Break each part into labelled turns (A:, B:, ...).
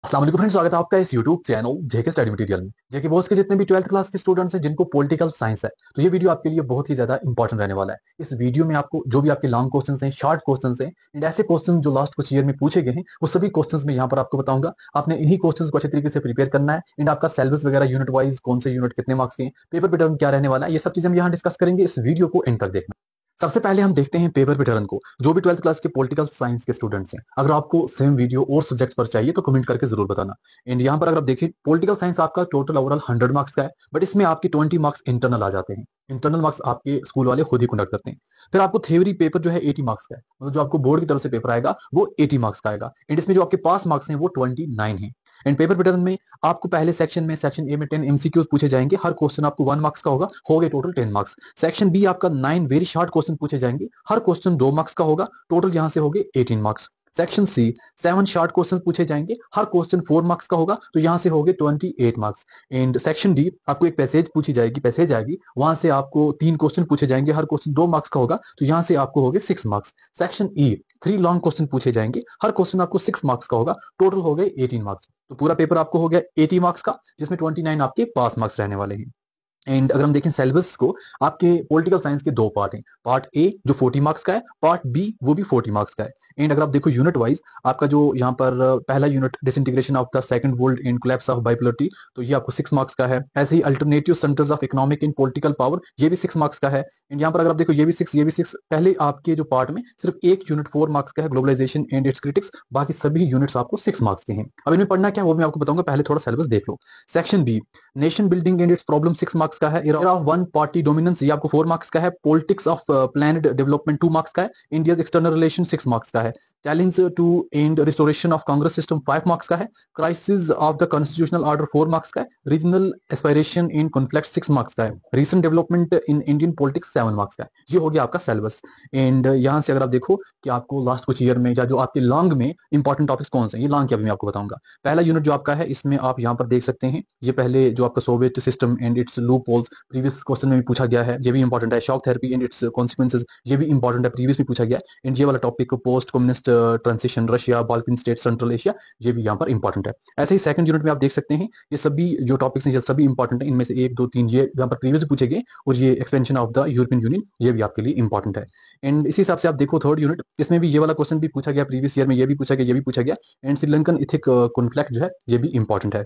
A: अस्सलाम वालेकुम फ्रेंड्स, स्वागत है आपका इस YouTube चैनल जेके स्टडी मटेरियल में। जेके बॉस के जितने भी 12th क्लास के स्टूडेंट्स हैं जिनको पॉलिटिकल साइंस है, तो ये वीडियो आपके लिए बहुत ही ज्यादा इंपॉर्टेंट रहने वाला है। इस वीडियो में आपको जो भी आपके लॉन्ग क्वेश्चंस हैं, शॉर्ट क्वेश्चंस हैं एंड ऐसे क्वेश्चन जो लास्ट कुछ ईयर में पूछे गए हैं, वो सभी क्वेश्चंस मैं यहाँ पर आपको बताऊंगा। आपने इन्हीं क्वेश्चंस को अच्छे तरीके से प्रिपेयर करना है एंड आपका सिलेबस वगैरह यूनिट वाइज कौन से यूनिट कितने मार्क्स के हैं, पेपर पैटर्न क्या रहने वाला है, ये सब चीजें हम यहाँ डिस्कस करेंगे। इस वीडियो को एंड तक देखना। सबसे पहले हम देखते हैं पेपर पैटर्न को। जो भी 12th क्लास के पॉलिटिकल साइंस के स्टूडेंट्स हैं, अगर आपको सेम वीडियो और सब्जेक्ट्स पर चाहिए तो कमेंट करके जरूर बताना। एंड यहाँ पर अगर आप देखिए, पॉलिटिकल साइंस आपका टोटल ओवरऑल 100 मार्क्स का है, बट इसमें आपके 20 मार्क्स इंटरनल आ जाते हैं। इंटरनल मार्क्स आपके स्कूल वाले खुद ही कंडक्ट करते हैं। फिर आपको थ्योरी पेपर जो है 80 मार्क्स का है, मतलब जो आपको बोर्ड की तरफ से पेपर आएगा वो 80 मार्क्स का आएगा। एंड इसमें जो आपके पास मार्क्स हैं वो 29 है। एंड पेपर पैटर्न में आपको पहले सेक्शन में, सेक्शन ए में 10 एमसीक्यूज पूछे जाएंगे, हर क्वेश्चन आपको 1 मार्क्स का होगा, हो गए टोटल 10 मार्क्स। सेक्शन बी आपका 9 वेरी शॉर्ट क्वेश्चन पूछे जाएंगे, हर क्वेश्चन 2 मार्क्स का होगा, टोटल यहां से हो गए 18 marks. Section C 7 short question पूछे जाएंगे, हर क्वेश्चन 4 मार्क्स का होगा, तो यहां से हो गए 28 मार्क्स। एंड सेक्शन डी आपको एक पैसेज पूछी जाएगी, पैसेज आएगी, वहां से आपको 3 क्वेश्चन पूछे जाएंगे, हर क्वेश्चन 2 मार्क्स का होगा, तो यहां से आपको हो गए 6 marks. Section E 3 long question पूछे जाएंगे, हर क्वेश्चन आपको 6 मार्क्स का होगा, टोटल हो गए 18 मार्क्स। तो पूरा पेपर आपको हो गया 80 मार्क्स का, जिसमें 29 आपके पास मार्क्स रहने वाले हैं। एंड अगर हम देखें सिलेबस को, आपके पॉलिटिकल साइंस के 2 पार्ट हैं। पार्ट ए जो 40 मार्क्स का है, पार्ट बी वो भी 40 मार्क्स का है। एंड अगर आप देखो यूनिट वाइज, आपका जो यहाँ पर पहला unit disintegration of the second world and collapse of bipolarity, तो ये आपको 6 मार्क्स का है। ऐसे ही alternative centres of economic and political power, ये भी 6 मार्क्स का है। एंड यहाँ पर अगर आप देखो, ये भी 6, ये भी 6। पहले आपके जो पार्ट में सिर्फ एक यूनिट 4 मार्क्स का है, ग्लोबलाइजेशन एंड इट्स क्रिटिक्स, बाकी सभी यूनिट्स आपको 6 मार्क्स के हैं। अब इनमें पढ़ना क्या है वो मैं आपको बताऊंगा, पहले थोड़ा सिलेबस देख लो। Section B nation building and its problem 6 marks का है। Era of one party dominance ये आपको 4 मार्क्स का है। Politics of planned development 2 marks का है। इंडिया एक्सटर्नल रिलेशन 6 मार्क्स का है। Challenge to and restoration of Congress system 5 marks का है। Crisis of the constitutional order 4 marks का है। Regional aspiration in conflict 6 marks का है। Recent development in Indian politics 7 marks का है। ये हो गया आपका सिलेबस। एंड यहाँ से अगर आप देखो कि आपको लास्ट कुछ ईयर में या जो आपके लॉन्ग में इंपॉर्टेंट टॉपिक्स कौन से हैं, ये लॉन्ग के अभी मैं आपको बताऊंगा। पहला यूनिट जो आपका है, इसमें आप यहाँ पर देख सकते हैं, ये पहले जो आपका Soviet system and it's loop holes, previous question में भी पूछा गया है, ये भी इंपॉर्टेंट है। Shock therapy and it's consequences, ये भी इंपॉर्टेंट है, प्रीवियस में पूछा गया है। एंड ये वाला topic post communist transition, Russia, Balkan state, central Asia, ये भी यहाँ पर इंपॉर्टेंट है। ऐसे ही सेकंड यूनिट में आप देख सकते हैं, ये सभी जो टॉपिक्स हैं ये सभी इंपॉर्टेंट है। इनमें से 1, 2, 3 ये यहाँ पर प्रीवियस पूछे गए, और ये expansion of the European union, ये भी आपके लिए इंपॉर्टेंट है। एंड इसी हिसाब से आप देखो थर्ड यूनिट, इसमें भी ये वाला क्वेश्चन भी पूछा गया, प्रीवियस ईयर में ये भी पूछा गया, ये भी पूछा गया। एंड श्रीलंकन इथिक कॉन्फ्लिक्ट जो है, ये भी इंपॉर्टेंट है।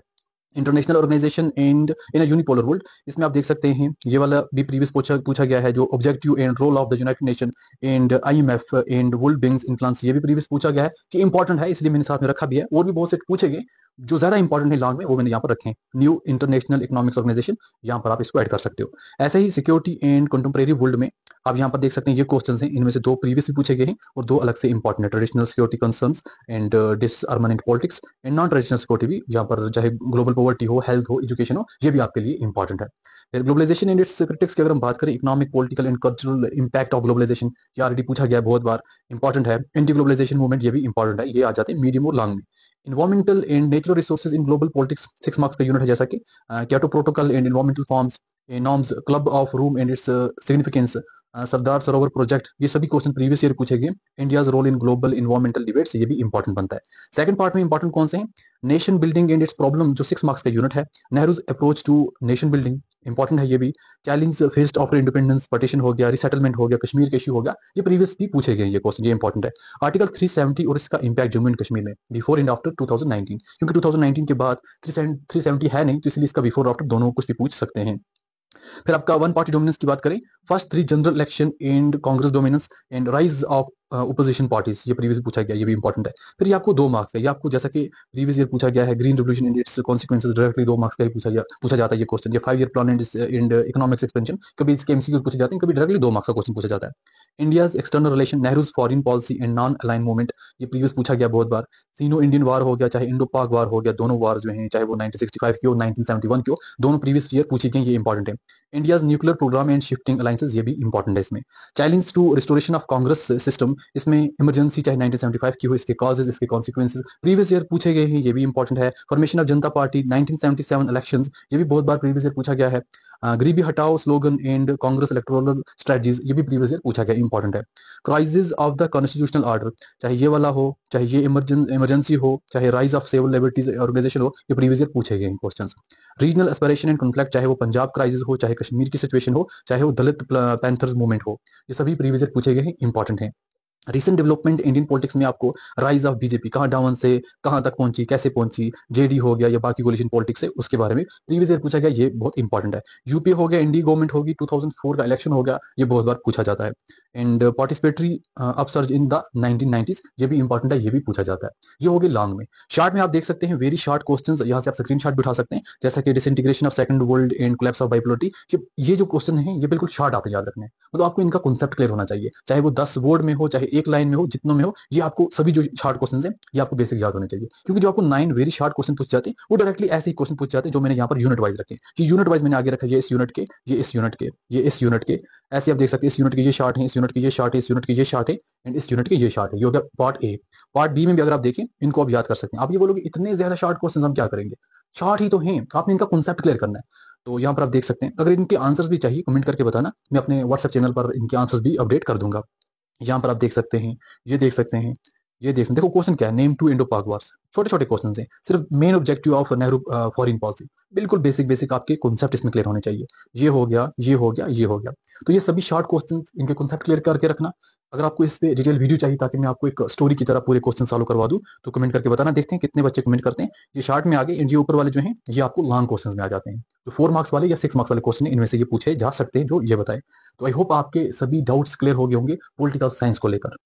A: International organization and in a unipolar world, इसमें आप देख सकते हैं ये वाला भी प्रीवियस पूछा गया है, जो objective and role of the United Nation and IMF and world banks influence, ये भी प्रीवियस पूछा गया है, कि इंपॉर्टेंट है इसलिए मैंने साथ में रखा भी है। और भी बहुत से पूछे गए जो ज्यादा इंपॉर्टेंट है लॉन्ग में, वो मैंने यहाँ पर रखे हैं। न्यू इंटरनेशनल इकोनॉमिक्स ऑर्गेनाइजेशन, यहाँ पर आप इसको ऐड कर सकते हो। ऐसे ही सिक्योरिटी एंड कंटेम्प्रेरी वर्ल्ड में आप यहाँ पर देख सकते हैं, ये क्वेश्चन हैं, इनमें से 2 प्रीवियस भी पूछे गए हैं और 2 अलग से इंपॉर्टेंट है। Traditional security concerns and डिसआर्मामेंट politics and non traditional security भी, यहाँ पर चाहे ग्लोबल पॉवर्टी हो, हेल्थ हो, एजुकेशन हो, ये भी आपके लिए इंपॉर्टेंट है। फिर ग्लोबलाइजेशन एंड इट्स क्रिटिक्स की अगर हम बात करें, economic, political and cultural impact of globalization, ये ऑलरेडी पूछा गया है बहुत बार, इंपॉर्टेंट है। एंटी ग्लोबलाइजेशन मूवमेंट, ये भी इंपॉर्टेंट है, ये आ जाते हैं मीडियम और लॉन्ग में। Environmental and natural resources in global politics 6 marks का यूनिट है, जैसा कि Kyoto protocol and environmental forms, norms, club of Rome and its significance, Sardar Sarovar project, ये सभी क्वेश्चन प्रीवियस ईयर पूछे गए। India's role in global environmental debates, ये भी इंपॉर्टेंट बनता है। सेकंड पार्ट में इंपॉर्टेंट कौन से हैं, nation building and its problem, जो 6 मार्क्स का यूनिट है। Nehru's approach to nation building, important है ये भी। Challenge faced after independence, partition हो गया, रिसेटलमेंट हो गया, कश्मीर का इशू हो गया, ये प्रीवियस भी पूछे गए ये क्वेश्चन, ये इंपॉर्टेंट है। आर्टिकल 370 और इसका इंपैक्ट जम्मू एंड कश्मीर में, बिफोर एंड आफ्टर 2019, क्योंकि 2019 के बाद 370 है नहीं, तो इसलिए इसका बिफोर आफ्टर दोनों कुछ भी पूछ सकते हैं। फिर आपका वन पार्टी डोमिनेंस की बात करें, first 3 general election and Congress dominance and rise of opposition parties, ये प्रीवियस पूछा गया, ये भी इंपॉर्टेंट है। फिर ये आपको 2 मार्क्स है, ये आपको जैसा कि प्रीवियस ईयर पूछा गया है, green revolution and it's consequences, directly 2 marks का ही पूछा जाता है ये क्वेश्चन। ये 5 year plan and economics expansion, कभी इसके एमसीक्यूज पूछे जाते हैं, कभी डायरेक्टली 2 मार्क्स का क्वेश्चन पूछा जाता है। India's external relation, Nehru's foreign policy and non align movement, ये प्रीवियस पूछा गया बहुत बार। सीनो इंडियन वार हो गया, चाहे इंडो पाक वार हो गया, दोनों वार जो हैं, चाहे वो 1965 की हो, 1971 की हो, दोनों प्रीवियस ईयर पूछी गई, ये इंपॉर्टेंट है। India's nuclear program and shifting alliances, ये भी इंपॉर्टेंट है इसमें। Challenge to restoration of Congress system, इसमें इमरजेंसी चाहे 1975 की हो, इसके कॉजेज, इसके कॉन्सिक्वेंसेज प्रीवियस ईयर पूछे गए हैं, ये भी इंपॉर्टेंट है। Formation of Janata party 1977 elections, ये भी बहुत बार प्रीवियस ईयर पूछा गया है। गरीबी हटाओ slogan and Congress electoral strategies, ये भी प्रीवियस ईयर पूछा गया, इंपॉर्टेंट है। Crisis of the constitutional order, चाहे ये वाला हो, चाहे ये इमरजेंसी हो, चाहे rise of civil liberties organization हो, ये प्रीवियस ईयर पूछे गए question. Regional aspiration and conflict, चाहे वो पंजाब क्राइसिस हो, चाहे कश्मीर की सिचुएशन हो, चाहे वो दलित पैंथर्स मूवमेंट हो, ये सभी प्रीवियस ईयर पूछे गए हैं, इंपॉर्टेंट है। रिसेंट डेवलपमेंट इंडियन पॉलिटिक्स में आपको राइज ऑफ बीजेपी, कहाँ डाउन से कहाँ तक पहुंची, कैसे पहुंची, जेडी हो गया या बाकी कोलिशन पॉलिटिक्स है, उसके बारे में प्रीवियस ईयर पूछा गया, ये बहुत इंपॉर्टेंट है। यूपी हो गया, इंडी गवर्नमेंट होगी, 2004 का इलेक्शन हो गया, ये बहुत बार पूछा जाता है। And participatory upsurge in the 1990s, ये भी इंपॉर्टेंट है, ये भी पूछा जाता है। ये हो गए लॉन्ग में। शॉर्ट में आप देख सकते हैं वेरी शॉर्ट क्वेश्चंस, यहाँ से आप स्क्रीन शॉट बिठा सकते हैं, जैसा कि disintegration of second world and collapse of bipolarity. ये जो क्वेश्चन है ये बिल्कुल शॉर्ट आपको याद रखना है, मतलब आपको इनका कॉन्सेप्ट क्लियर होना चाहिए, चाहे वो 10 वर्ड में हो, चाहे एक लाइन में हो, जितनों में हो, ये आपको सभी जो शॉर्ट क्वेश्चन है ये आपको बेसिक याद होने चाहिए। क्योंकि जो आपको 9 वेरी शॉर्ट क्वेश्चन पूछ जाते हैं वो डायरेक्टली ऐसे ही क्वेश्चन पूछ जाते हैं जो मैंने यहाँ पर यूनिट वाइज रखे, कि यूनिट वाइज मैंने आगे रखा, ये इस यूनिट के, ये इस यूनिट के, ये इस यूनिट के, ऐसे आप देख सकते हैं, इस यूनिट के ये शॉर्ट है, इस यूनिट के ये शॉर्ट है, इस यूनिट के ये शॉर्ट है, एंड इस यूनिट के ये शॉर्ट है। ये हो गया पार्ट ए। पार्ट बी में भी अगर आप देखें, इनको आप याद कर सकते हैं। आप ये बोलोगे इतने ज्यादा शॉर्ट क्वेश्चन हम क्या करेंगे, शॉर्ट ही तो हैं, आपने इनका कॉन्सेप्ट क्लियर करना है। तो यहाँ पर आप देख सकते हैं, अगर इनके आंसर्स भी चाहिए कमेंट करके बताना, मैं अपने व्हाट्सएप चैनल पर इनके आंसर्स भी अपडेट कर दूंगा। यहाँ पर आप देख सकते हैं, ये देख सकते हैं, ये देख सकते हैं। देखो क्वेश्चन क्या है, नेम टू इंडो पाक वार्स, छोटे छोटे क्वेश्चन हैं, सिर्फ main objective of Nehru foreign policy, बिल्कुल बेसिक बेसिक आपके कॉन्सेप्ट इसमें क्लियर होने चाहिए। ये हो गया, ये हो गया, ये हो गया। तो ये सभी शॉर्ट क्वेश्चन, इनके कॉन्सेप्ट क्लियर करके रखना। अगर आपको इस पे डिटेल वीडियो चाहिए ताकि मैं आपको एक स्टोरी की तरह पूरे क्वेश्चन सॉल्व करवा दूं, तो कमेंट करके बताना, देखते हैं कितने बच्चे कमेंट करते हैं। ये शॉर्ट में आगे, ये ऊपर वाले जो हैं ये आपको लॉन्ग क्वेश्चन में आ जाते हैं। तो 4 मार्क्स वाले या 6 मार्क्स वाले क्वेश्चन इनमें से ये पूछे जा सकते हैं, जो ये बताए। तो आई होप आपके सभी डाउट्स क्लियर हो गए होंगे पॉलिटिकल साइंस को लेकर।